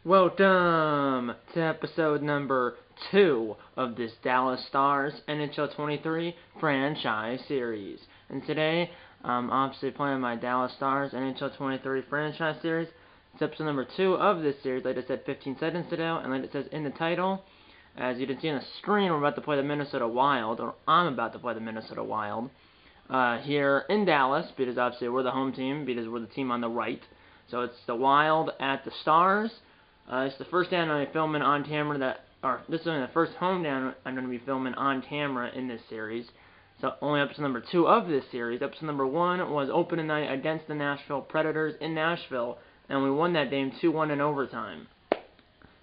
Welcome to episode number 2 of this Dallas Stars NHL 23 franchise series. And today, I'm obviously playing my Dallas Stars NHL 23 franchise series. It's episode number 2 of this series, like I said 15 seconds ago, and like it says in the title, as you can see on the screen, we're about to play the Minnesota Wild, or I'm about to play the Minnesota Wild, here in Dallas, because obviously we're the home team, because we're the team on the right. So it's the Wild at the Stars. It's the first day I'm going to be filming on camera this is only the first home down I'm going to be filming on camera in this series. So only episode number 2 of this series. Episode number 1 was opening night against the Nashville Predators in Nashville, and we won that game 2-1 in overtime.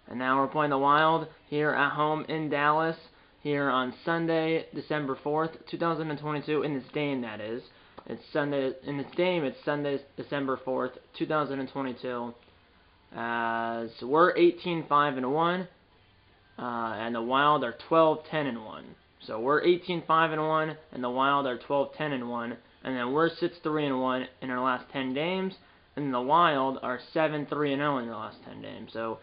And now we're playing the Wild here at home in Dallas, here on Sunday, December 4th, 2022, in this game that is. It's Sunday, in this game it's Sunday, December 4th, 2022. So we're 18-5-1, and the Wild are 12-10-1. So we're 18-5-1, and the Wild are 12-10-1, and then we're 6-3-1 in our last 10 games, and the Wild are 7-3-0 in their last 10 games. So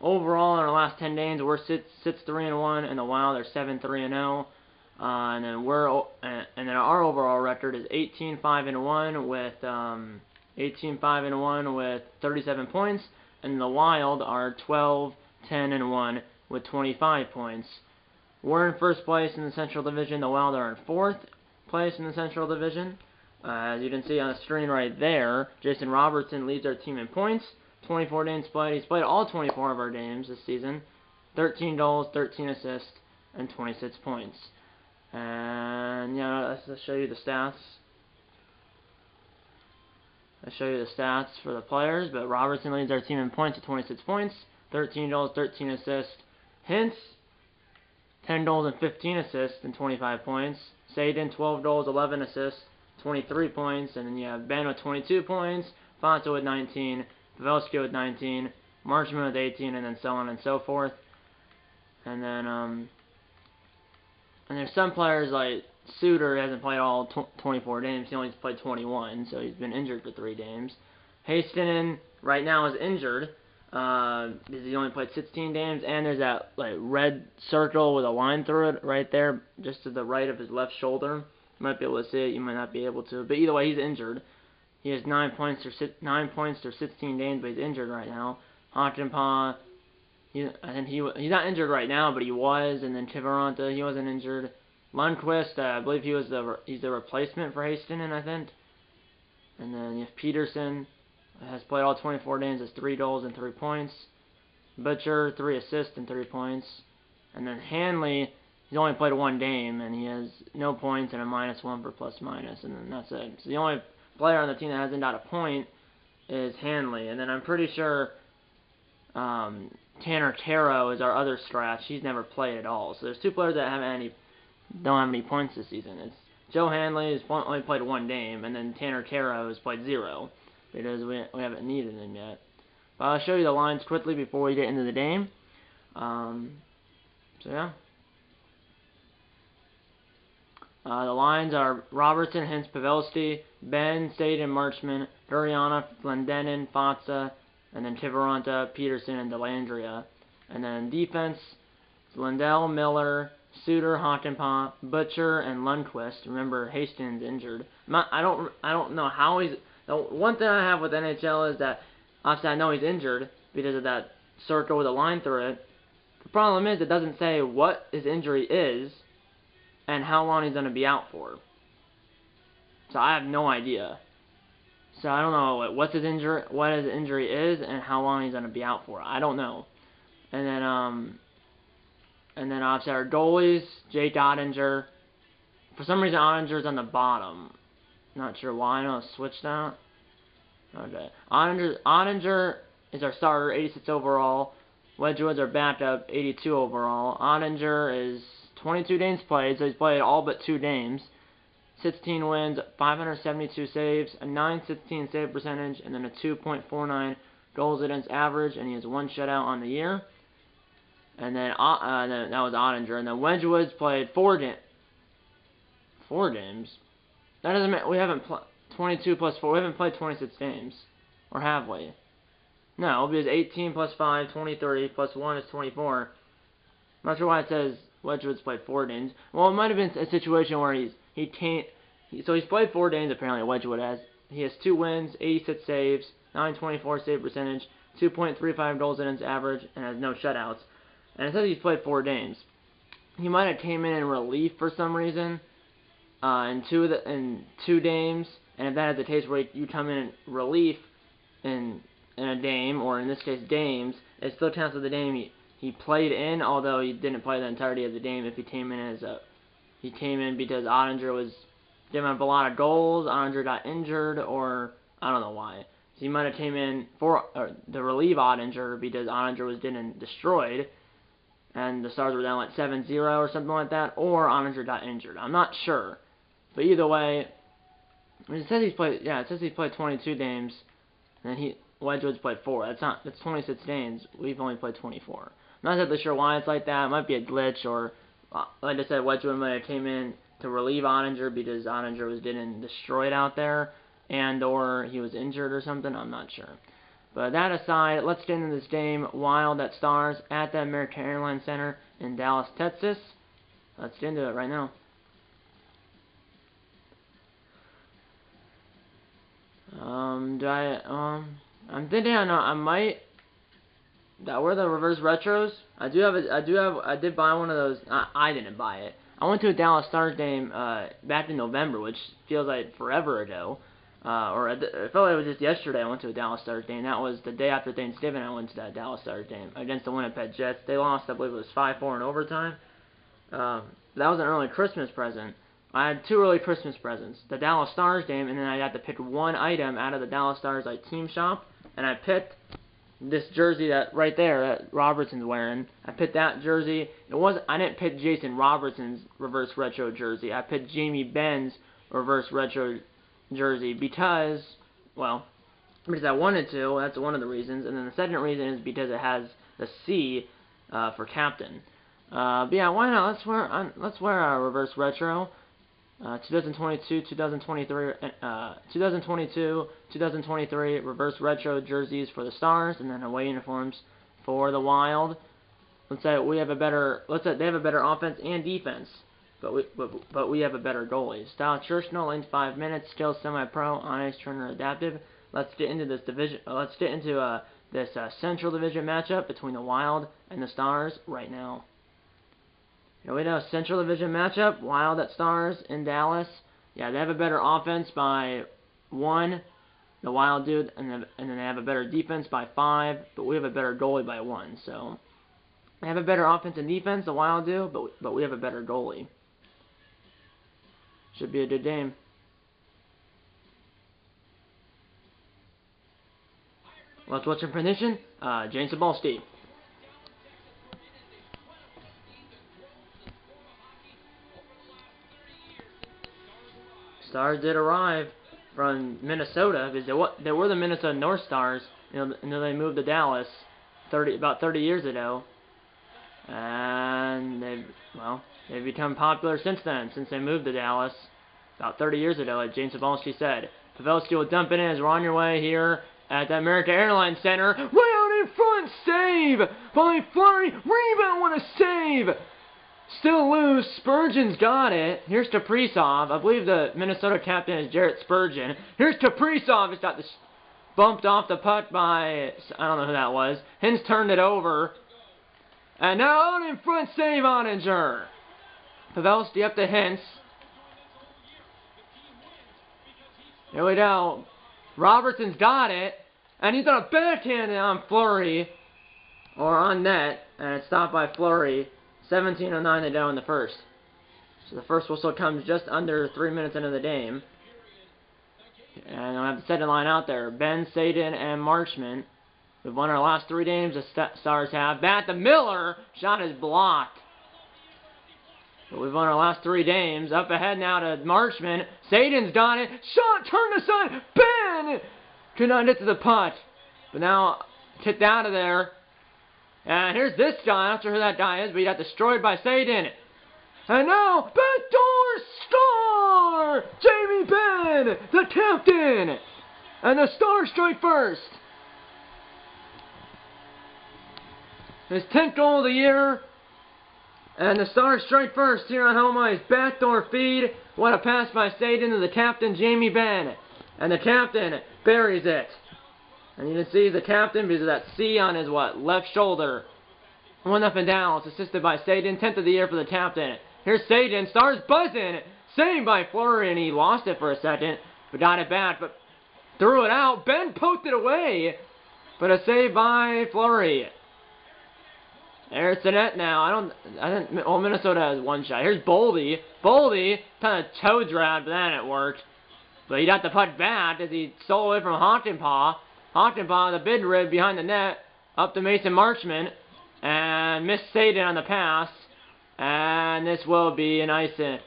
overall, in our last 10 games, we're 6-3-1, and the Wild are 7-3-0. And then our overall record is 18-5-1 with 37 points, and the Wild are 12-10-1 with 25 points. We're in first place in the Central Division. The Wild are in fourth place in the Central Division. As you can see on the screen right there, Jason Robertson leads our team in points. 24 games played. He's played all 24 of our games this season. 13 goals, 13 assists, and 26 points. And yeah, let's show you the stats. I'll show you the stats for the players, but Robertson leads our team in points with 26 points, 13 goals, 13 assists. Hintz, 10 goals and 15 assists and 25 points. Sagan, 12 goals, 11 assists, 23 points. And then you have Ben with 22 points, Fonto with 19, Pavelski with 19, Marchman with 18, and then so on and so forth. And then, and there's some players like Suter hasn't played all 24 games. He only played 21, so he's been injured for 3 games. Hastinen right now is injured because he only played 16 games, and there's that like red circle with a line through it right there, just to the right of his left shoulder. You might be able to see it. You might not be able to, but either way, he's injured. He has 9 points or 16 games, but he's injured right now. Hakanpää, I think he's not injured right now, but he was. And then Kiviranta, he wasn't injured. Lundqvist, I believe he's the replacement for Hastinen, I think. And then you have Peterson, has played all 24 games, has 3 goals and 3 points. Butcher, 3 assists and 3 points. And then Hanley, he's only played 1 game, and he has no points and a -1 for plus-minus, and then that's it. So the only player on the team that hasn't got a point is Hanley. And then I'm pretty sure Tanner Caro is our other scratch. He's never played at all. So there's 2 players that don't have any points this season. It's Joe Hanley, who's only played 1 game, and then Tanner Caro, who's played 0, because we haven't needed him yet. But I'll show you the lines quickly before we get into the game. So yeah. The lines are Robertson, Hintz, Pavelski, Ben, Sagan, Marchman, Gurianov, Glendening, Fatsa, and then Kiviranta, Peterson, and Dellandrea. And then defense, Lindell, Miller, Suter, Hakanpää, Butcher, and Lundqvist. Remember, Hastings injured. I don't know how he's. The one thing I have with NHL is that obviously I know he's injured because of that circle with a line through it. The problem is it doesn't say what his injury is and how long he's going to be out for. So I have no idea. So I don't know what his injury is and how long he's going to be out for. I don't know. And then obviously our goalies, Jake Ottinger. For some reason Ottinger's on the bottom. Not sure why. I know I switched that. Okay. Ottinger is our starter, 86 overall. Wedgwood's our backup, 82 overall. Ottinger is 22 games played, so he's played all but 2 games. 16 wins, 572 saves, a .916 save percentage, and then a 2.49 goals against average, and he has 1 shutout on the year. And then that was Ottinger. And then Wedgwood's played 4 games. That doesn't mean we haven't 22 plus 4. We haven't played 26 games, or have we? No, because 18 plus 5, 23, plus 1 is 24. I'm not sure why it says Wedgwood's played 4 games. Well, it might have been a situation where he's played 4 games apparently, Wedgwood has. He has 2 wins, 86 saves, 924 save percentage, 2.35 goals against average, and has no shutouts. And it says he's played 4 games. He might have came in relief for some reason in 2 games, and if that is the case where you come in relief in a game, or in this case games, it still counts as the game he played in, although he didn't play the entirety of the game. If he came in because Ottinger was giving up a lot of goals, Ottinger got injured, or I don't know why. So he might have came in to relieve Ottinger because Ottinger was getting destroyed, and the Stars were down like 7-0 or something like that, or Ottinger got injured. I'm not sure, but either way, it says he's played. Yeah, it says he's played 22 games, and Wedgwood's played 4. That's 26 games. We've only played 24. I'm not exactly sure why it's like that. It might be a glitch, or like I said, Wedgwood might have came in to relieve Ottinger because Ottinger was getting destroyed out there, and or he was injured or something. I'm not sure. But that aside, let's get into this game. Wild at Stars at the American Airlines Center in Dallas, Texas. Let's get into it right now. I'm thinking I might. That were the reverse retros. I did buy one of those. I didn't buy it. I went to a Dallas Stars game back in November, which feels like forever ago. It felt like it was just yesterday I went to a Dallas Stars game. That was the day after Thanksgiving I went to that Dallas Stars game against the Winnipeg Jets. They lost, I believe it was 5-4 in overtime. That was an early Christmas present. I had 2 early Christmas presents. The Dallas Stars game, and then I got to pick one item out of the Dallas Stars team shop, and I picked this jersey that right there that Robertson's wearing. I picked that jersey. I didn't pick Jason Robertson's reverse retro jersey. I picked Jamie Benn's reverse retro jersey because I wanted to. That's one of the reasons. And then the second reason is because it has the C for captain. But yeah, why not? Let's wear a reverse retro. 2022, 2023, 2022, 2023 reverse retro jerseys for the Stars, and then away uniforms for the Wild. Let's say they have a better offense and defense, but we have a better goalie. Style Churchill, length 5 minutes, skills semi-pro, on ice trainer adaptive. Let's get into this division. Let's get into this Central Division matchup between the Wild and the Stars right now. Here we go, Central Division matchup, Wild at Stars in Dallas. Yeah, they have a better offense by 1, the Wild do, and then they have a better defense by 5, but we have a better goalie by 1. So they have a better offense and defense, the Wild do, but we have a better goalie. Should be a good game. Let's watch in position. James Sabalski. Stars did arrive from Minnesota because they were the Minnesota North Stars, and then they moved to Dallas about 30 years ago, and they've become popular since then. Since they moved to Dallas about 30 years ago, like James Sabalski said. Pavelski will dump it in as we're on your way here at the American Airlines Center. Way out in front, save by Fleury. Rebound, what a save! Still loose. Spurgeon's got it. Here's Kaprizov. I believe the Minnesota captain is Jared Spurgeon. Here's Kaprizov. He's got this bumped off the puck by, I don't know who that was. Hins turned it over. And now out in front, save Ottinger. Pavelski up to Hintz. Here we go. Robertson's got it. And he's on a backhand on Fleury. Or on net. And it's stopped by Fleury. 17:09 to go in the first. So the first whistle comes just under 3 minutes into the game. And I have the second line out there. Ben, Sadin, and Marchment. We've won our last 3 games, the Stars have. Back to Miller. Shot is blocked. But we've won our last 3 games. Up ahead now to Marchment. Sadin's got it. Shot, turn aside. Ben! Could not get to the puck. But now, kicked out of there. And here's this guy. I'm not sure who that guy is, but he got destroyed by Sadin. And now, backdoor star! Jamie Benn, the captain! And the Stars strike first. his 10th goal of the year. And the Stars strike first here on home ice. Backdoor feed. What a pass by Staten to the captain, Jamie Benn. And the captain buries it. And you can see the captain because of that C on his left shoulder. 1-0 Dallas, assisted by Staten. 10th of the year for the captain. Here's Staten. Stars buzzing. Saved by Fleury, and he lost it for a second. But got it back. But threw it out. Benn poked it away. But a save by Fleury. There's the net now. Well, Minnesota has one shot. Here's Boldy. Boldy kind of toe dragged, but then it worked. But he got the puck back as he stole away from Hakanpää. Hakanpää, the bid rib behind the net, up to Mason Marchment, and missed Staten on the pass. And this will be an icing.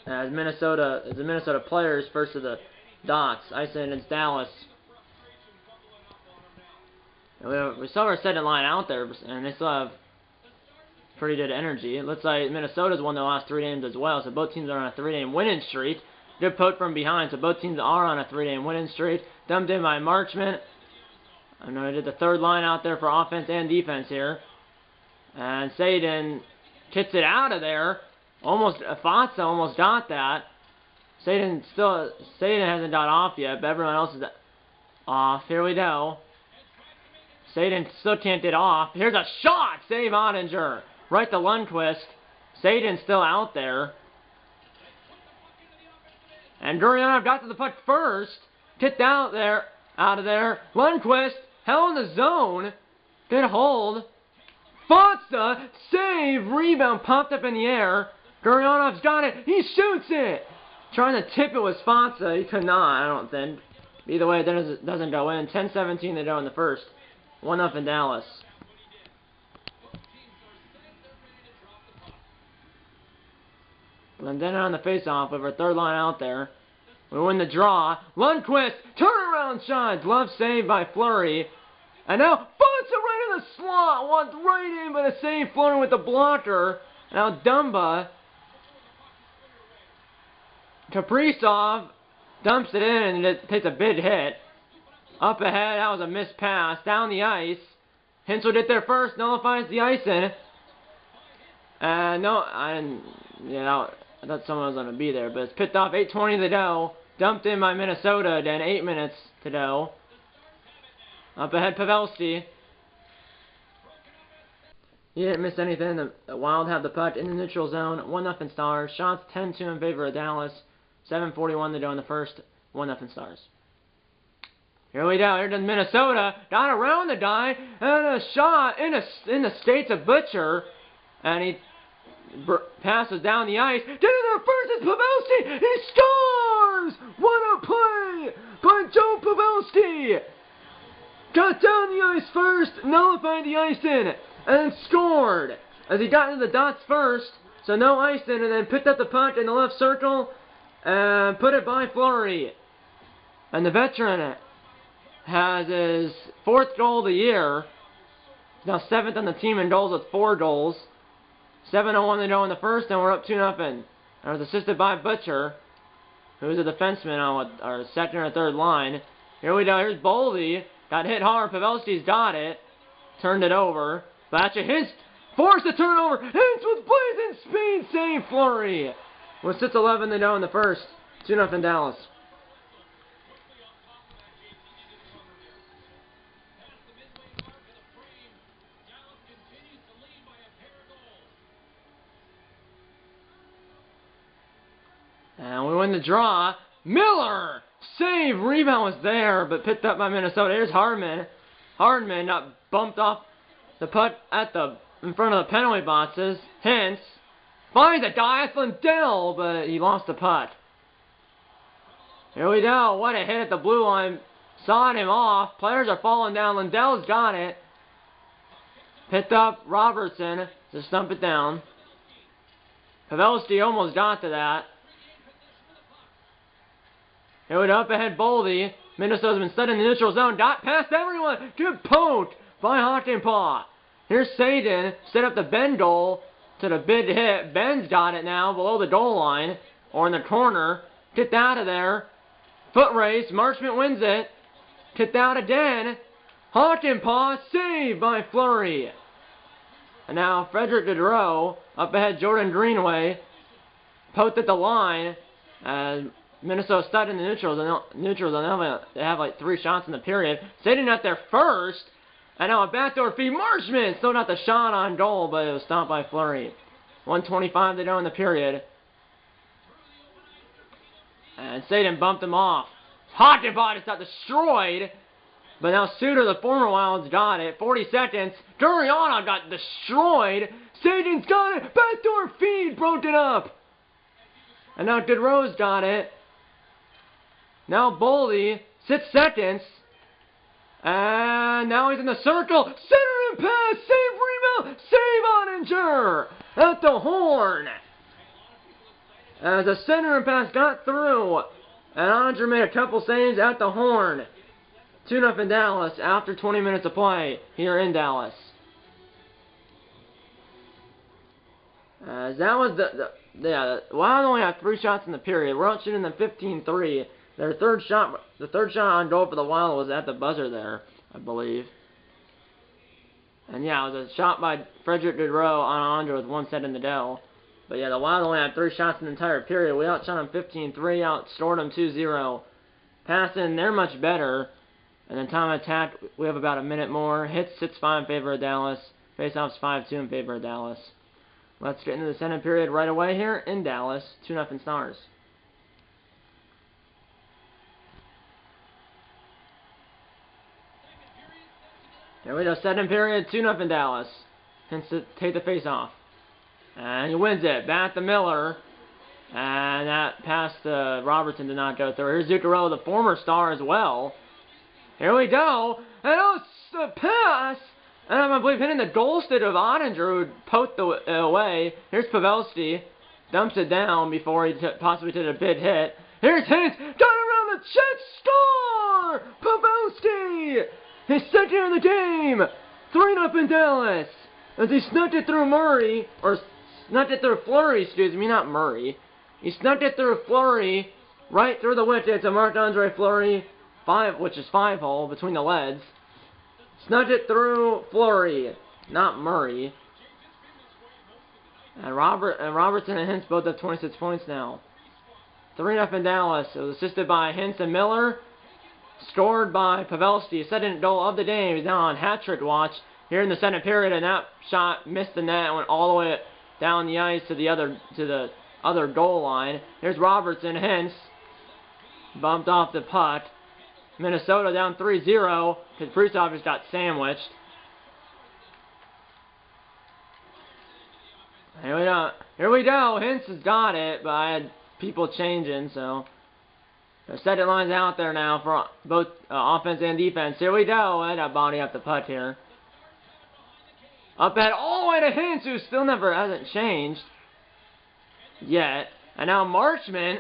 As the Minnesota players first of the dots. Icing against Dallas. We still have our second line out there, and they still have pretty good energy. It looks like Minnesota's won their last 3 games as well, so both teams are on a 3-game winning streak. Good poke from behind, so both teams are on a 3-game winning streak. Dumped in by Marchment. I know he did the third line out there for offense and defense here. And Staten kicks it out of there. Fatsa almost got that. Staten hasn't got off yet, but everyone else is off. Here we go. Staten still can't get off. Here's a shot! Save Ottinger. Right to Lundqvist. Staten's still out there. And Gurianov got to the puck first. Kicked out of there. Lundqvist held in the zone. Good hold. Fatsa, save, rebound, popped up in the air. Gurianov's got it. He shoots it. Trying to tip it was Fatsa. He could not, I don't think. Either way, it doesn't go in. 10-17 they go in the first. 1-0 Dallas. And then on the face-off with our third line out there. We win the draw. Lundqvist, turnaround shot. Glove saved by Fleury. And now Fatsa right in the slot. Wants right in, but a save Fleury with the blocker. Now Dumba. Kaprizov dumps it in and it takes a big hit. Up ahead, that was a missed pass. Down the ice. Hintz will get there first, nullifies the icing. No, I thought someone was going to be there, but it's picked off. 8:20 to go. Dumped in by Minnesota, then 8 minutes to go. Up ahead, Pavelski. He didn't miss anything. The Wild have the puck in the neutral zone. 1-0 Stars. Shots 10-2 in favor of Dallas. 7:41 to go in the first. 1-0 Stars. Here we go. Here comes Minnesota. Got around the guy. And a shot in the skates of Butcher. And he passes down the ice. Get in there first. It's Pavelski. He scores! What a play by Joe Pavelski. Got down the ice first. Nullified the icing. And scored. As he got into the dots first. So no icing. And then picked up the puck in the left circle. And put it by Fleury. And the veteran has his 4th goal of the year. He's now 7th on the team in goals with 4 goals. 7:01 to go in the first, and we're up 2-0. I was assisted by Butcher, who's a defenseman on our second or third line. Here we go. Here's Boldy. Got hit hard. Pavelski's got it. Turned it over. Batcha Hintz forced the turnover. Hintz with blazing speed. Save Fleury. With 6:11 to go in the first. 2-0 Dallas. And we win the draw. Miller! Save! Rebound was there, but picked up by Minnesota. Here's Hardman. Hardman got bumped off the puck in front of the penalty boxes. Hintz finds a guy, Lindell, but he lost the puck. Here we go. What a hit at the blue line. Sawed him off. Players are falling down. Lindell's got it. Picked up Robertson to stump it down. Pavelski almost got to that. Here we go, up ahead, Boldy. Minnesota's been stuck in the neutral zone. Got past everyone. Good poke by Hakanpää. Here's Staten. Set up the Benn goal to the big hit. Benn's got it now below the goal line. Or in the corner. Kicked out of there. Foot race. Marchment wins it. Kicked out again. Hakanpää saved by Fleury. And now Frederick Gaudreau up ahead. Jordan Greenway poked at the line. Minnesota stuck in the neutrals. They have like 3 shots in the period. Satan at their first. And now a backdoor feed. Marchman still got the shot on goal, but it was stopped by Fleury. 1:25 to go in the period. And Satan bumped him off. Hockenbot is got destroyed. But now Suter, the former Wilds, got it. 40 seconds. Gurianov got destroyed. Satan's got it. Backdoor feed. Broken up. And now Gaudreau's got it. Now Boldy. 6 seconds. And now he's in the circle. Center and pass. Save rebound. Save Ottinger. At the horn. As the center and pass got through. And Ottinger made a couple saves at the horn. 2-0 Dallas after 20 minutes of play here in Dallas. As that was the Wild only had 3 shots in the period. We're out shooting them 15-3. The third shot on goal for the Wild was at the buzzer there, I believe. And yeah, it was a shot by Frederick Gaudreau on Andre with 1 set in the dough. But yeah, the Wild only had 3 shots in the entire period. We outshot them 15-3, outscored them 2-0. Passing, they're much better. And then time of attack, we have about a minute more. Hits 6-5 in favor of Dallas. Faceoffs 5-2 in favor of Dallas. Let's get into the second period right away here in Dallas. 2-0 Stars. Here we go, second period, 2-0 Dallas. Hence to take the face-off. And he wins it. Back to Miller. And that pass to Robertson did not go through. Here's Zuccarello, the former Star as well. Here we go. And it's the pass. And I believe hitting the goal stick of Ottinger, who poked away. Here's Pavelski. Dumps it down before he possibly did a big hit. Here's Hintz. Got around the chest. Score! Pavelski! His second of the game. 3-0 Dallas. As he snuck it through Murray. Or snuck it through Fleury, excuse me, not Murray. He snuck it through Fleury. Right through the wicket to Marc-Andre Fleury. Which is 5-hole between the leads. Snuck it through Fleury, not Murray. And Robertson and Hintz both have 26 points now. 3-0 Dallas. It was assisted by Hintz and Miller. Scored by Pavelski. Second goal of the game. He's now on hat-trick watch here in the second period, and that shot missed the net and went all the way down the ice to the other goal line. Here's Robertson. Hintz bumped off the puck. Minnesota down 3-0 because Kaprizov just got sandwiched. Here we go. Hintz has got it, but I had people changing, so the second line's out there now for both offense and defense. Here we go. I got body up the puck here. Up ahead all the way to Hintz, who still hasn't changed yet. And now Marchman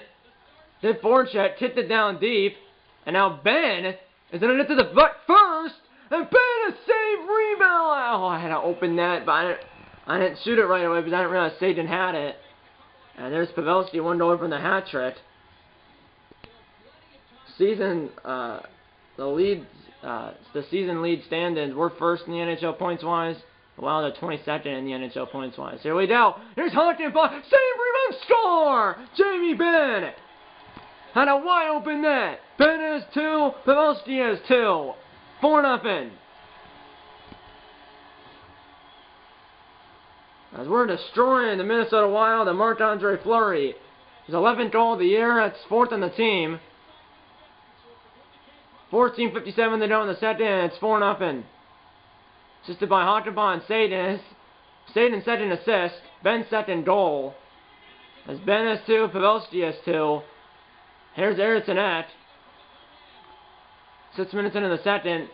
did forecheck, kicked it down deep. And now Ben is going to get to the butt first. And Ben a save rebound. Oh, I had to open that, but I didn't shoot it right away because I didn't realize Sagan had it. And there's Pavelski, 1 goal from the hat trick. The season lead stand-ins. We're first in the NHL points-wise. Well, they're 22nd in the NHL points-wise. Here we go. Here's Hockenbach. Save rebound, score! Jamie Benn had a wide open net. Ben has 2. Pavelski has 2. 4-0. As we're destroying the Minnesota Wild and Marc-Andre Fleury. His 11th goal of the year. That's 4th on the team. 14:57 to go in the second. It's 4-0. Assisted by Hockenbach and Saden. Saden's second assist. Ben's second goal. As Ben has 2, Pavelski has 2. Here's Eriksson. 6 minutes into the second.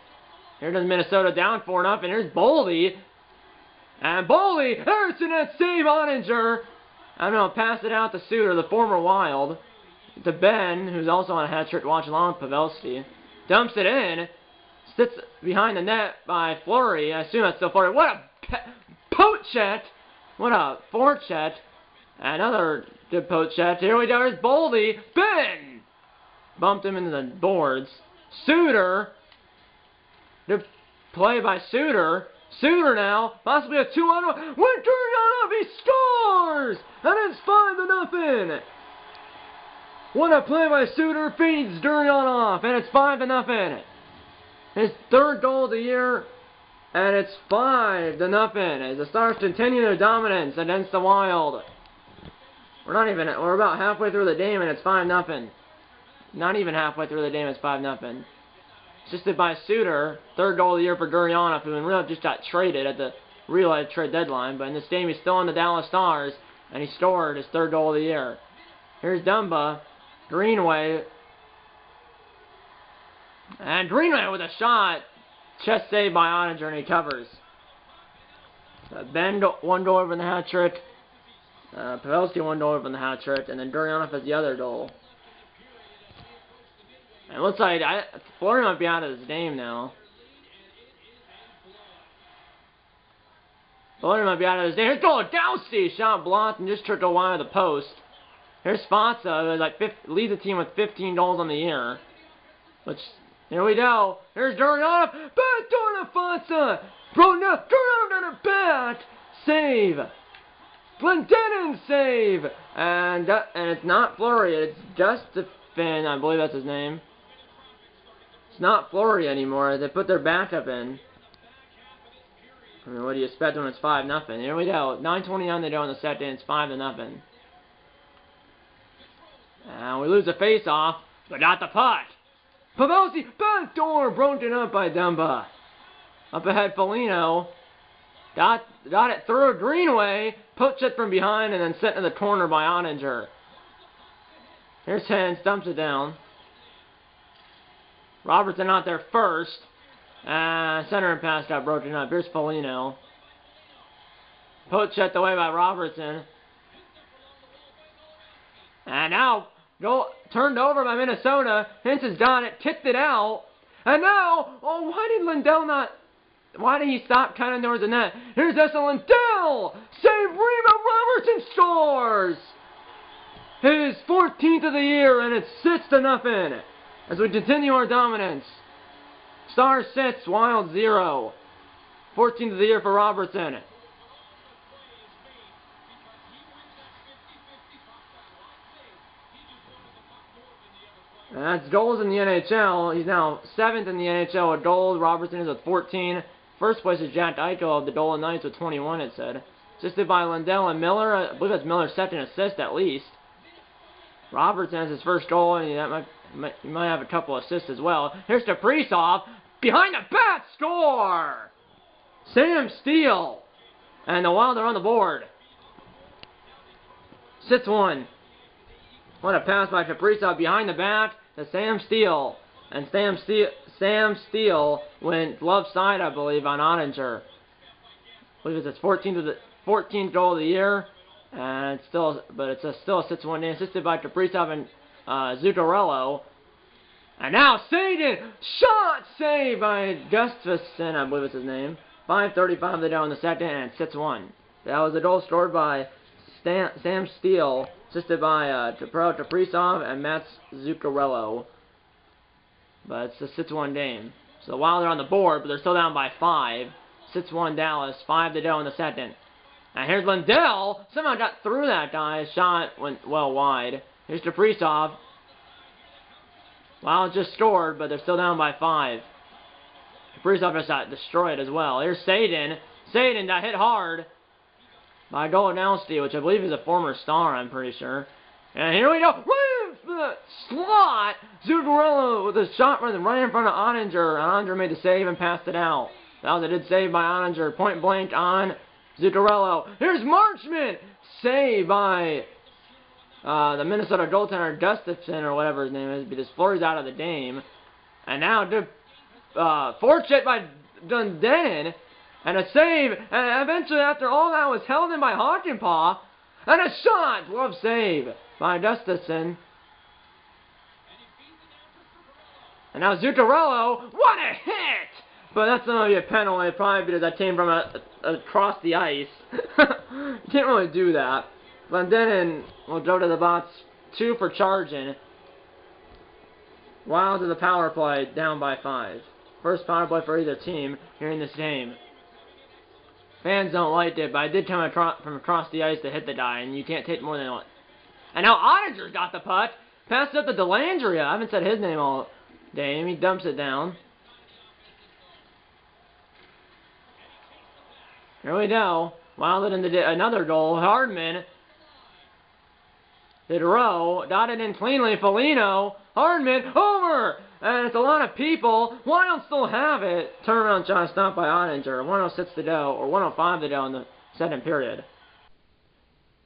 Here does Minnesota down 4-0. Here's Boldy. And Boldy, Eriksson save Ottinger. I'm going to pass it out to Suter, the former Wild. To Ben, who's also on a hat-trick watch along with Pavelski. Dumps it in. Sits behind the net by Fleury. I assume that's still Fleury. What a poke check. What a forecheck. Another good poke check. Here we go. Here's Boldy. Ben! Bumped him into the boards. Suter. Good play by Suter. Suter now, possibly a 2-on-1. With Gurianov, he scores! And it's 5-0. What a play by Suter, feeds Gurianov, and it's 5-0. His third goal of the year, and it's 5-0 as the Stars continue their dominance against the Wild. We're about halfway through the game, and it's 5-0. Not even halfway through the game, it's 5-0. Assisted by Suter, third goal of the year for Gurianov, who in real life just got traded at the real life trade deadline, but in this game he's still on the Dallas Stars, and he scored his third goal of the year. Here's Dumba, Greenway, and Greenway with a shot, chest saved by Ottinger, and he covers. Ben, one goal over in the hat trick, Pavelski, one goal over in the hat trick, and then Gurianov has the other goal. And it looks like Fleury might be out of this game now. Fleury might be out of this game. Here's Golodowski! Shot blocked and just tripped a wide of the post. Here's Spazza, who leads the team with 15 goals on the year. Which, here we go. Here's Gurianov. Back door to Spazza! Gurianov got a bat! Save! Glendening save! And it's not Fleury, it's Justin, I believe that's his name. It's not Fleury anymore. They put their backup in. I mean, what do you expect when it's 5-0? Here we go. 9:29 they go in the second. It's 5-0. And we lose the face-off, but not the puck. Pavelski, backdoor, broken up by Dumba. Up ahead, Foligno. Got it through Greenway. Puts it from behind and then sent in the corner by Ottinger. Here's Hens, dumps it down. Robertson out there first. Center and pass got broken up. Here's Foligno. Poach checked away by Robertson. And now, goal turned over by Minnesota. Hintz has done it, kicked it out. And now, why did he stop kind of towards the net? Here's Esa Lindell! Save rebound, Robertson scores! His 14th of the year, and it's 6-0 as we continue our dominance. Stars 6, Wild 0. 14th of the year for Robertson. And that's goals in the NHL. He's now 7th in the NHL with goals. Robertson is with 14. First place is Jack Eichel of the Golden Knights with 21, it said. Assisted by Lindell and Miller. I believe that's Miller's second assist at least. Robertson has his first goal, and he might have a couple assists as well. Here's Kaprizov. Behind the bat, score! Sam Steele. And the Wild are on the board. 6-1. What a pass by Kaprizov behind the bat to Sam Steele. And Sam Steele went left side, I believe, on Ottinger. I believe it's his 14th goal of the year. And it's still a 6-1 game, assisted by Kaprizov and Zuccarello. And now Sagan, shot saved by Gustafsson, I believe it's his name. 5:35 they go in the second, and 6-1. That was a goal scored by Sam Steele, assisted by Kaprizov and Mats Zuccarello. But it's a 6-1 game. So while they're on the board, but they're still down by 5. 6-1 Dallas, 5 to go in the second. And here's Lindell. Somehow got through that guy. His shot went well wide. Here's Kaprizov. Wild just scored, but they're still down by 5. Kaprizov just got destroyed as well. Here's Sadin. Sadin got hit hard by Golodowski, which I believe is a former Star, I'm pretty sure. And here we go. Right into the slot. Zuccarello with a shot right in front of Ottinger. Ottinger made the save and passed it out. That was a good save by Ottinger. Point blank on Zuccarello. Here's Marchment. Save by the Minnesota goaltender Gustafsson, or whatever his name is, because Fleury's out of the game. And now forecheck by Glendening, and a save, and eventually after all that was held in by Hockenpah, and a shot, glove save by Gustafsson. And now Zuccarello, what a hit! But that's not going to be a penalty, probably because that came from across the ice. You can't really do that. Glendening will go to the box 2 for charging. Wild to the power play, down by 5. First power play for either team here in this game. Fans don't like it, but I did come from across the ice to hit the guy, and you can't take more than one. And now Ottinger's got the puck. Passed up to Delandria. I haven't said his name all day. He dumps it down. Here we go. Wild into another goal. Hardman. Diderot. Got it in cleanly. Foligno. Hardman. Over. And it's a lot of people. Wild still have it. Turnaround shot stopped by Ottinger. 106 to go. Or 105 to go in the second period.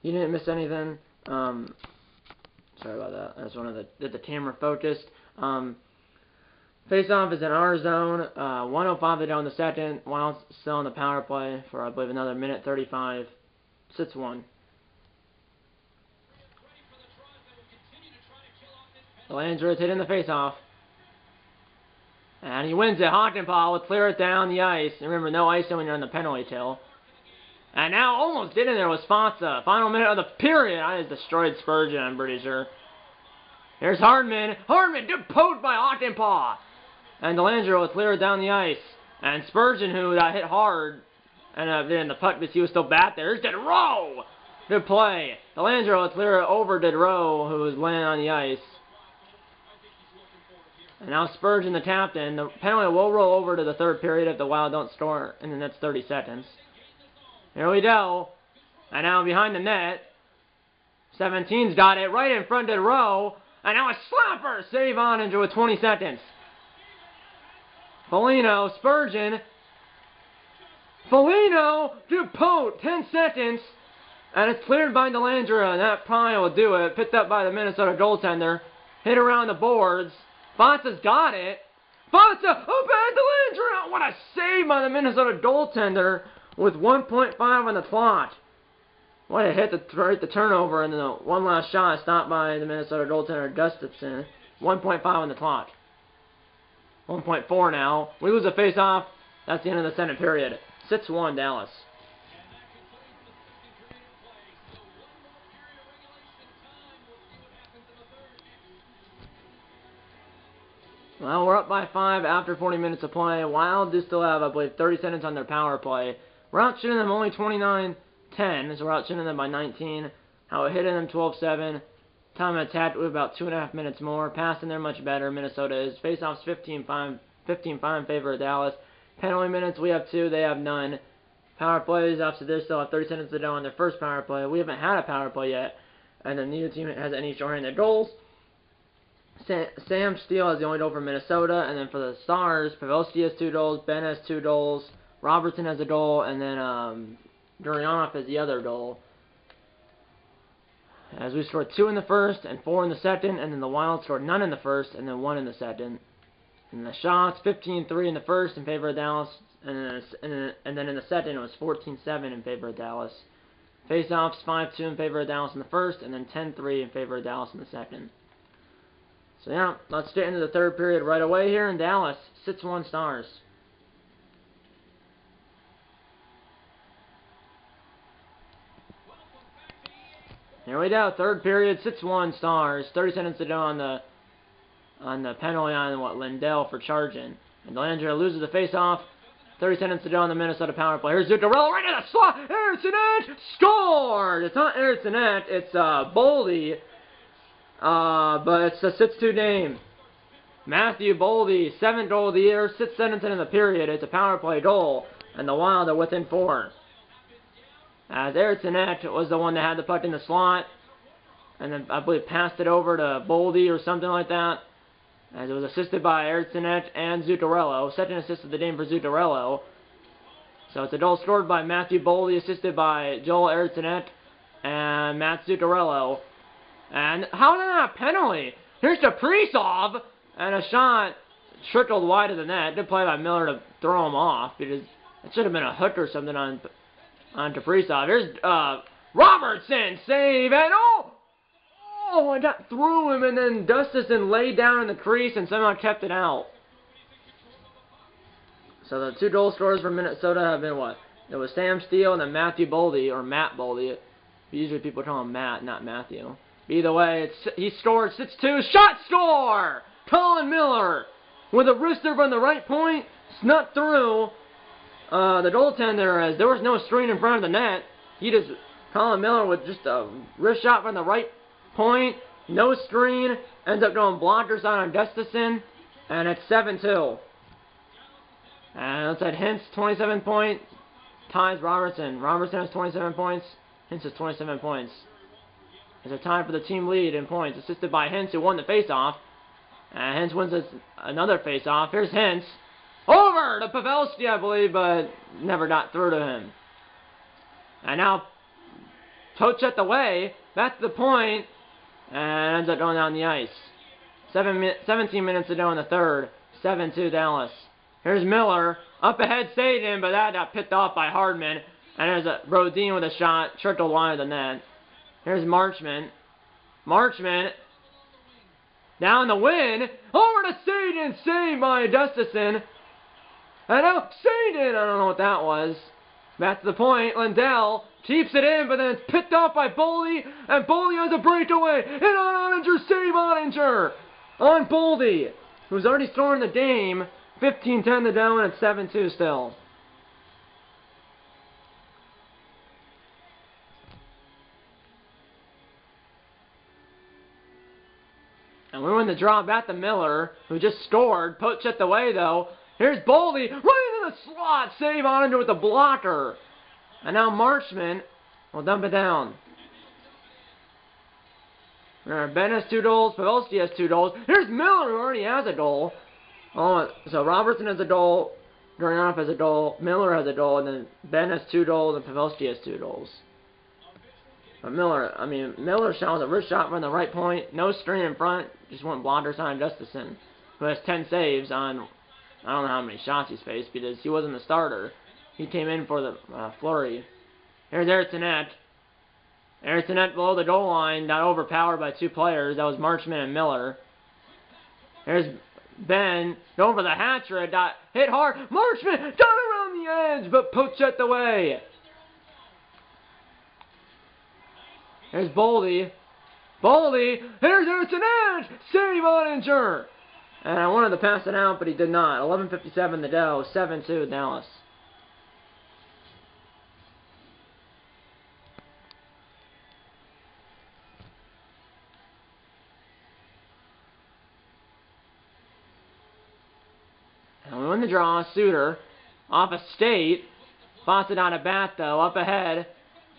You didn't miss anything. Sorry about that. That's one of the camera focused. Face-off is in our zone. 105 to go in the second. Wild still on the power play for, I believe, another minute 35. 6-1. Landry hitting the face-off. And he wins it. Hockenpah will clear it down the ice. Remember, no icing when you're on the penalty kill. And now almost getting there was Fonsa. Final minute of the period. I just destroyed Spurgeon, I'm pretty sure. Here's Hardman. Hardman good poked by Hockenpah. And Delandria will clear it down the ice. And Spurgeon, who got hit hard, ended up getting the puck because he was still back there. Here's Diderot. Good play. Delandria will clear it over Diderot, who was laying on the ice. And now Spurgeon, the captain. The penalty will roll over to the third period if the Wild don't score in the next 30 seconds. Here we go. And now behind the net. 17's got it right in front of Diderot. And now a slapper. Save Ottinger with 20 seconds. Foligno, Spurgeon. Foligno, good poke. 10 seconds. And it's cleared by Delandria. And that probably will do it. Picked up by the Minnesota goaltender. Hit around the boards. Fonsa's got it. Fonsa, oh, bad Delandria. What a save by the Minnesota goaltender with 1.5 on the clock. What a hit to create the turnover, and then one last shot stopped by the Minnesota goaltender Gustafson. 1.5 on the clock. 1.4 now. We lose a face-off. That's the end of the second period. 6-1 Dallas. Well, we're up by 5 after 40 minutes of play. Wild do still have, I believe, 30 seconds on their power play. We're out shooting them only 29-10, so we're out shooting them by 19. How it hitting them 12-7. Time of attack with about 2.5 minutes more. Passing there much better. Minnesota is. Face-offs 15-5 in favor of Dallas. Penalty minutes, we have 2. They have none. Power plays, opposite they still have 30 seconds to go on their first power play. We haven't had a power play yet. And then neither team has any shorthanded goals. Sam Steele has the only goal for Minnesota, and then for the Stars, Pavelski has 2 goals, Ben has 2 goals, Robertson has a goal, and then Gurianov has the other goal. As we scored 2 in the first and 4 in the second, and then the Wild scored none in the first and then 1 in the second. And the shots, 15-3 in the first in favor of Dallas, and then in the second it was 14-7 in favor of Dallas. Face-offs, 5-2 in favor of Dallas in the first, and then 10-3 in favor of Dallas in the second. So yeah, let's get into the third period right away here in Dallas. 6-1 Stars. Here we go, third period, 6-1 Stars. 30 seconds to go on the penalty on Lindell for charging. And Delandria loses the face-off. 30 seconds to go on the Minnesota power play. Here's Zuccarello right in the slot. Eriksson scored. It's not Eriksson, it's Boldy. But it's a 6-2 game. Matthew Boldy, 7th goal of the year, 6 seconds into the period. It's a power play goal, and the Wild are within 4. As Eriksson was the one that had the puck in the slot, and then I believe passed it over to Boldy or something like that. As it was assisted by Eriksson and Zuccarello. Second assist of the game for Zuccarello. So it's a goal scored by Matthew Boldy, assisted by Joel Eriksson and Matt Zuccarello. And how did that penalty? Here's Kaprizov, and a shot trickled wide of the net. Good play by Miller to throw him off, because it should have been a hook or something on Kaprizov. Here's Robertson, save, and I got through him, and then Gustafson laid down in the crease and somehow kept it out. So the 2 goal scorers for Minnesota have been what? It was Sam Steele and then Matthew Boldy, or Matt Boldy. Usually people call him Matt, not Matthew. Either way, he scored 6-2. Shot score! Colin Miller with a wrister from the right point, snuck through the goaltender, as there was no screen in front of the net. He just, Colin Miller with just a wrist shot from the right point, no screen, ends up going blocker side on Gustafson, and it's 7-2. And let's add Hintz, 27 points, ties Robertson. Robertson has 27 points, Hintz has 27 points. It's a time for the team lead in points, assisted by Hintz, who won the faceoff. And Hintz wins another faceoff. Here's Hintz. Over to Pavelski, I believe, but never got through to him. And now, Pochette away. That's the point. And ends up going down the ice. 17 minutes to go in the third. 7-2 Dallas. Here's Miller. Up ahead, saved him, but that got picked off by Hardman. And there's a Rodin with a shot. Trickle wide of the net. Here's Marchment. Marchment. Down the win. Over to Sagan. Saved by Gustafson. And now Sagan. I don't know what that was. Back to the point. Lindell keeps it in, but then it's picked off by Boldy. And Boldy has a breakaway. And on Ottinger. Save Ottinger. On Boldy, who's already scoring the game. 15-10 to go, and it's 7-2 still. And we win the draw back to Miller, who just scored. Pochette away, though. Here's Boldy, right into the slot. Save Ottinger with the blocker. And now Marchment will dump it down. Ben has 2 goals. Pavelski has 2 goals. Here's Miller, who already has a goal. Oh, so Robertson has a goal. Gurianov has a goal. Miller has a goal. And then Ben has 2 goals. And Pavelski has 2 goals. But Miller shot was a wrist shot from the right point. No screen in front. Just went blocker side Gustafson, who has 10 saves on, I don't know how many shots he's faced because he wasn't the starter. He came in for the flurry. Here's Eriksson. Eriksson below the goal line, got overpowered by 2 players. That was Marchment and Miller. Here's Ben going for the hat trick. Got hit hard. Marchment got around the edge, but Pochette away. Here's Boldy. Boldy. Here's Eriksson. Save Ottinger. And I wanted to pass it out, but he did not. 11:57 to go. 7-2 Dallas. And we win the draw. Suter off a skate. Bots it on a bat, though. Up ahead.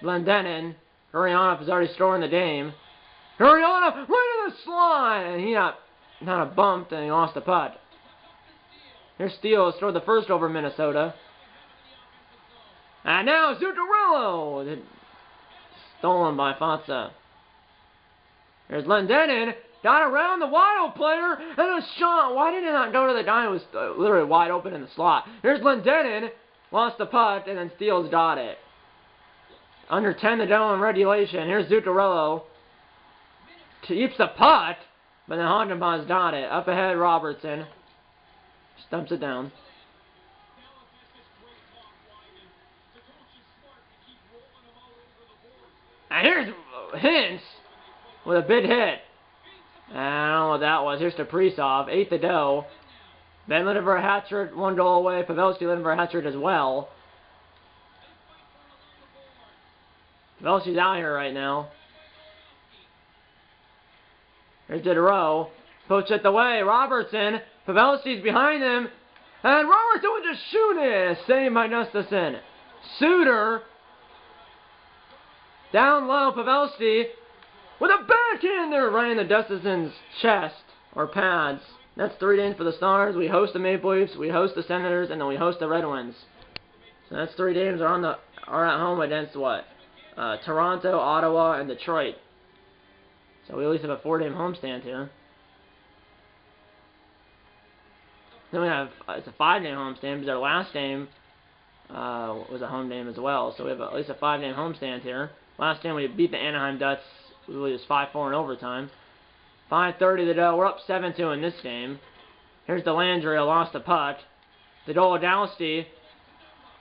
Glendening. Gurianov is already scoring the game. Gurianov right in the slot. And he got a bumped and he lost the putt. Here's Steele, scored the first over Minnesota. And now Zuccarello. Stolen by Fatsa. Here's Glendening. Got around the wild player, and a shot. Why did it not go to the guy who was literally wide open in the slot? Here's Glendening. Lost the putt, and then Steele's got it. Under 10 to go in regulation. Here's Zuccarello. Keeps the putt, but then Hagenbach's got it. Up ahead, Robertson. Stumps it down. And here's Hintz with a big hit. I don't know what that was. Here's Kaprizov. 8 to go. Ben led for a hat trick. 1 goal away. Pavelski led for a hat trick as well. Pavelski's out here right now. Here's Diderot. Pochette away. Robertson. Pavelski's behind him. And Robertson would just shoot it. Saved by Gustafson. Suter. Down low. Pavelski. With a backhander right into Gustafson's chest, or pads. That's 3 games for the Stars. We host the Maple Leafs, we host the Senators, and then we host the Red Wings. So that's 3 games are at home against what? Toronto, Ottawa, and Detroit. So we at least have a 4-game homestand here. Then we have, it's a 5-game homestand because our last game was a home game as well. So we have at least a 5-game homestand here. Last game we beat the Anaheim Ducks. We lose 5-4 in overtime. 5:30 to go. We're up 7-2 in this game. Here's Dellandrea, lost the puck. The goal of Dalsty.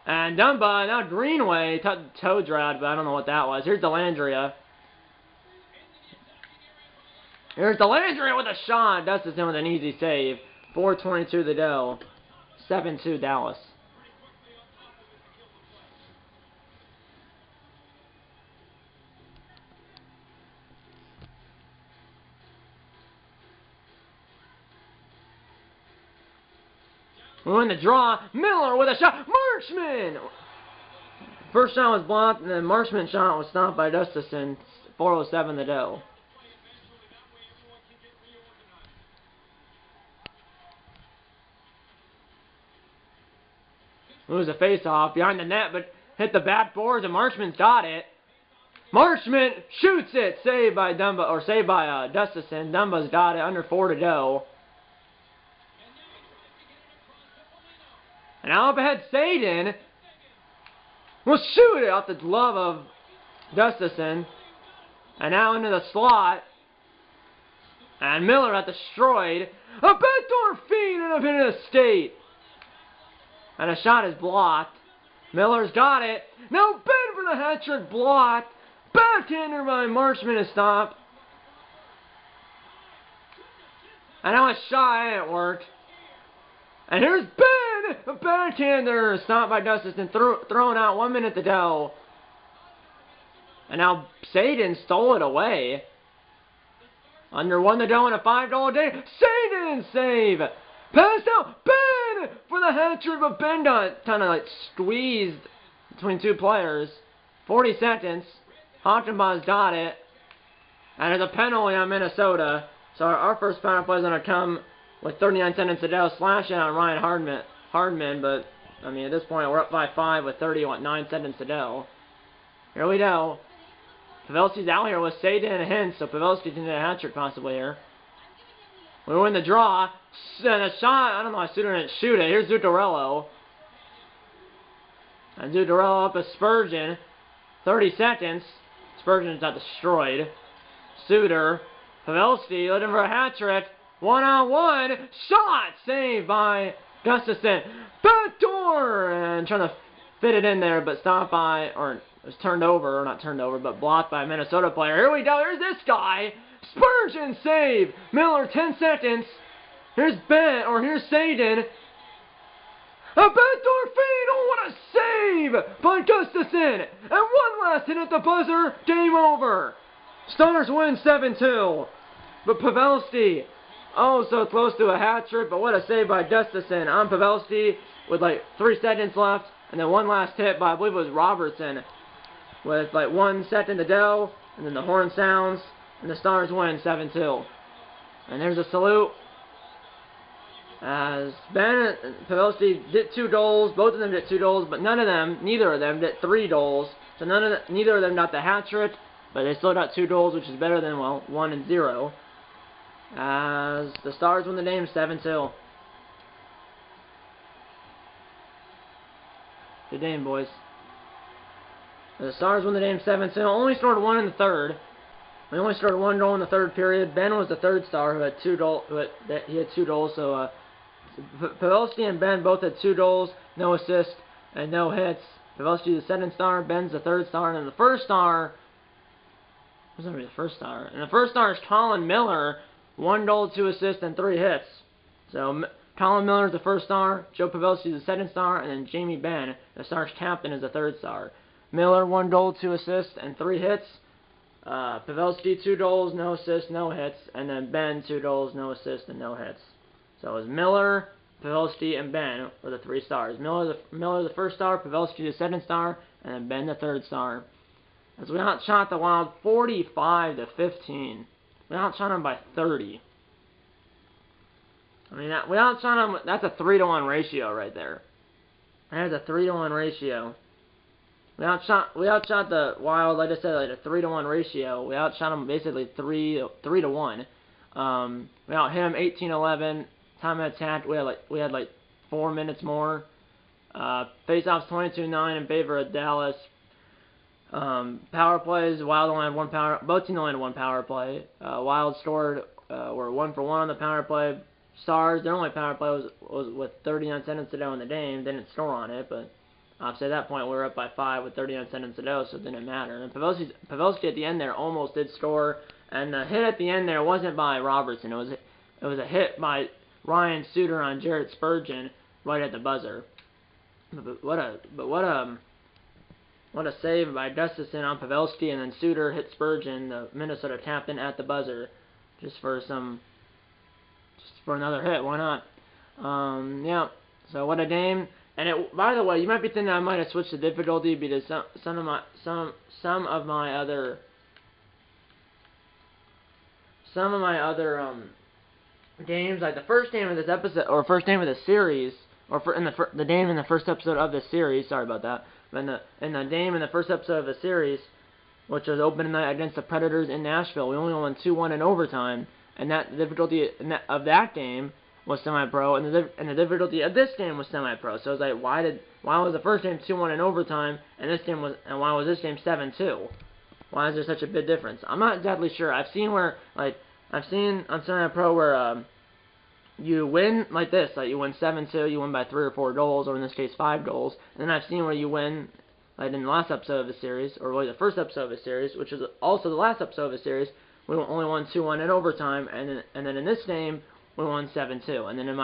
And Dumba, now Greenway, toe drag, but I don't know what that was. Here's Dellandrea. Here's Dellandrea with a shot. Dustin with an easy save. 4:22 to go. 7-2 Dallas. We win the draw. Miller with a shot. Marchman! First shot was blocked, and then Marchman's shot was stopped by Gustafson. 4:07 to go. It was a face-off behind the net, but hit the backboards, and Marchman's got it. Marchman shoots it, saved by Dumba, or saved by Gustafson. Dumba's got it, under 4 to go. And now up ahead, Saden will shoot it off the glove of Gustafson. And now into the slot. And Miller got destroyed. A backdoor feed and up into the skate. And a shot is blocked. Miller's got it. Now Ben for the hat trick, blocked. Backhander by Marchman is stopped. And now a shot, and it worked. And here's Ben! A backhander stopped by Gustafson, thrown out 1 minute to go. And now Saden stole it away. Under 1 to go in a $5 day. Saden save! Passed out! Ben! For the hat trick, but Ben got kind of like squeezed between two players. 40 seconds. Hockenbaugh's got it. And there's a penalty on Minnesota. So our first power play is going to come with 39 seconds to go. Slashing on Ryan Hardman. But, I mean, at this point, we're up by 5 with 39 seconds to go. Here we go. Pavelski's out here with Saden and Hintz. So Pavelski can get a hat trick possibly here. We win the draw. And a shot. I don't know why Suter didn't shoot it. Here's Zuccarello. And Zuccarello up a Spurgeon. 30 seconds. Spurgeon's not destroyed. Suter. Pavelski looking for a hat trick. 1-on-1. Shot! Saved by Gustafson. Backdoor! And trying to fit it in there, but stopped by, or it was turned over, or not turned over, but blocked by a Minnesota player. Here we go. Here's this guy. Spurgeon save. Miller, 10 seconds. Here's Ben, or here's Saden. A backdoor feed. Oh, what a save by Gustafson. And one last hit at the buzzer. Game over. Stars win 7-2. But Pavelski, oh, so close to a hat trick. But what a save by Gustafson on Pavelski with like 3 seconds left. And then one last hit by, I believe it was Robertson, with like 1 second to go. And then the horn sounds. And the Stars win 7-2. And there's a salute. As Ben and Pavelski did 2 goals. Both of them did 2 goals. But neither of them did 3 goals. So neither of them got the hat trick. But they still got 2 goals, which is better than, well, 1 and 0. As the Stars win the game 7-2. Good game, boys. The Stars win the game 7-2. Only scored 1 in the third. We only scored 1 goal in the third period. Ben was the third star who had 2 goals. He had 2 goals. So Pavelski and Ben both had 2 goals, no assists, and no hits. Pavelski the second star. Ben's the third star, and then the first star. Who's gonna be the first star? And the first star is Colin Miller. 1 goal, 2 assists, and 3 hits. So Colin Miller is the first star. Joe Pavelski is the second star, and then Jamie Benn, the Stars captain, is the third star. Miller 1 goal, 2 assists, and 3 hits. Pavelski 2 goals, no assists, no hits, and then Ben 2 goals, no assists, and no hits. So it was Miller, Pavelski, and Ben were the 3 stars. Miller the first star, Pavelski the second star, and then Ben the third star. As we outshot the Wild 45-15. We outshot them by 30. I mean, we outshot them. That's a 3-to-1 ratio right there. That is a 3-to-1 ratio. We outshot the Wild, like I said, like a 3-to-1 ratio. We outshot them basically 3-to-1. We out hit them 18-11. Time of attack, we had like 4 minutes more. Face-offs 22-9 in favor of Dallas. Power plays, Wild only had 1 power. Both teams only had 1 power play. Wild scored, were 1 for 1 on the power play. Stars, their only power play was with 39 seconds to go in the game. They didn't score on it, but obviously at that point we were up by 5 with 39 seconds to go, so it didn't matter. And Pavelski at the end there almost did score, and the hit at the end there wasn't by Robertson. It was a hit by Ryan Suter on Jared Spurgeon right at the buzzer. But what a save by Gustafson on Pavelski, and then Suter hit Spurgeon, the Minnesota captain, at the buzzer, just for another hit. Why not? Yeah. So what a game! And by the way, you might be thinking I might have switched the difficulty because some of my other games, like the first game of this episode, or first game of the series, or the game in the first episode of this series. Sorry about that. But in the game in the first episode of the series, which was opening night against the Predators in Nashville, we only won 2-1 in overtime, and the difficulty of that game was semi-pro, and the difficulty of this game was semi-pro. So I was like, why was the first game 2-1 in overtime, and why was this game 7-2? Why is there such a big difference? I'm not exactly sure. I've seen on semi-pro where you win like this, like you win 7-2, you win by 3 or 4 goals, or in this case 5 goals. And then I've seen where you win, like in the last episode of the series, or really the first episode of the series, which is also the last episode of the series, we only won 2-1 in overtime, and then in this game we won 7-2. And then in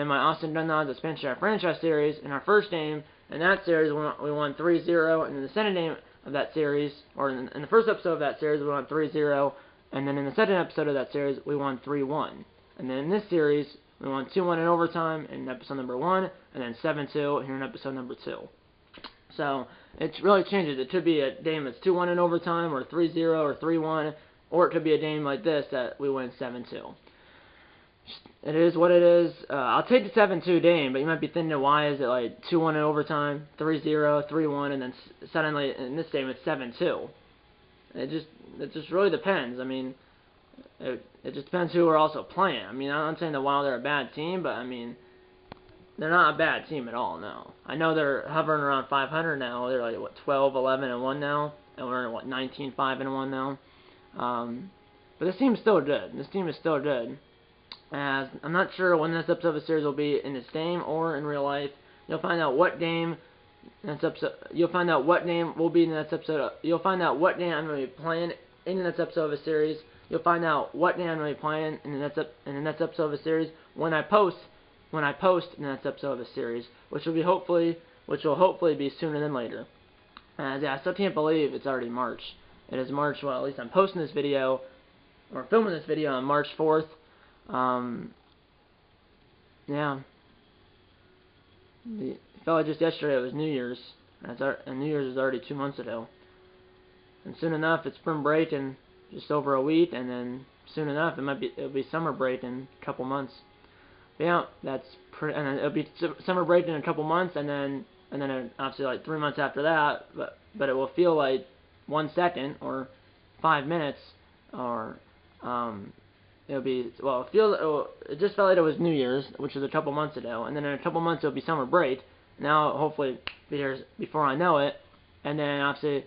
my Austin Dunlop's Expansion Franchise series, in our first game in that series we won 3-0, and in the second game of that series, or in the first episode of that series we won 3-0, and then in the second episode of that series we won 3-1. And then in this series we won 2-1 in overtime in episode number 1, and then 7-2 here in episode number 2. So it really changes. It could be a game that's 2-1 in overtime, or 3-0, or 3-1, or it could be a game like this that we win 7-2. It is what it is. I'll take the 7-2 game, but you might be thinking, why is it like 2-1 in overtime, 3-0, 3-1, and then suddenly in this game it's 7-2? It just really depends. I mean, it just depends who we're also playing. I mean, I'm not saying the Wild are a bad team, but I mean, they're not a bad team at all. No, I know they're hovering around 500 now. They're like what 12-11-1 now, and we're at what 19-5-1 now. But this team's still good. This team is still good. As I'm not sure when this episode of the series will be in this game or in real life. You'll find out what game. You'll find out what game will be in the next episode. You'll find out what game I'm going to be playing in the next episode of a series. You'll find out what game I'm going to be playing in the next episode of a series when I post in the next episode of a series, which will hopefully be sooner than later. As I still can't believe it's already March. It is March. Well, at least I'm posting this video or filming this video on March 4th. Yeah. It felt like just yesterday it was New Year's, and New Year's is already 2 months ago. And soon enough, it's spring break in just over a week, and then soon enough, it'll be summer break in a couple months. But yeah, and then it'll be summer break in a couple months, and then obviously like 3 months after that. But it will feel like 1 second or 5 minutes, or it just felt like it was New Year's, which was a couple months ago, and then in a couple months it'll be summer break. Now, hopefully, be here before I know it, and then obviously,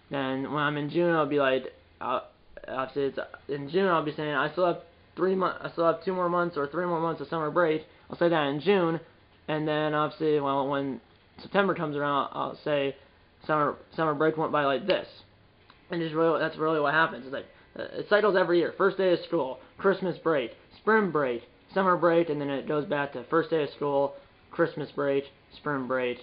when I'm in June, I'll be like, in June I'll be saying I still have 2 more months or 3 more months of summer break. I'll say that in June, and then obviously, when September comes around, I'll say summer break went by like this, and that's really what happens. It's like it cycles every year. First day of school, Christmas break, spring break, summer break, and then it goes back to first day of school, Christmas break, spring break,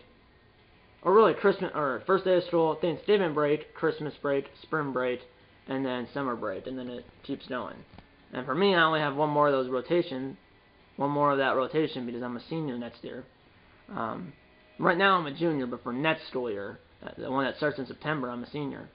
or really first day of school, Thanksgiving break, Christmas break, spring break, and then summer break, and then it keeps going. And for me, I only have one more of that rotation because I'm a senior next year. Right now I'm a junior, but for next school year, the one that starts in September, I'm a senior.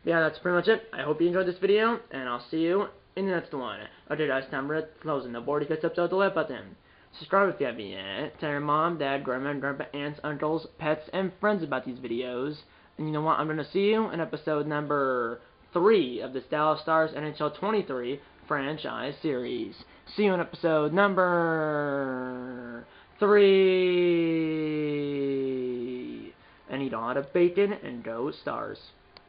Yeah, that's pretty much it. I hope you enjoyed this video, and I'll see you in the next one. Okay guys, time for closing the board. Gets up to the like button. Subscribe if you haven't yet. Tell your mom, dad, grandma, grandpa, aunts, uncles, pets, and friends about these videos. And you know what? I'm going to see you in episode number 3 of this Dallas Stars NHL 23 franchise series. See you in episode number 3. And eat a lot of bacon and go Stars.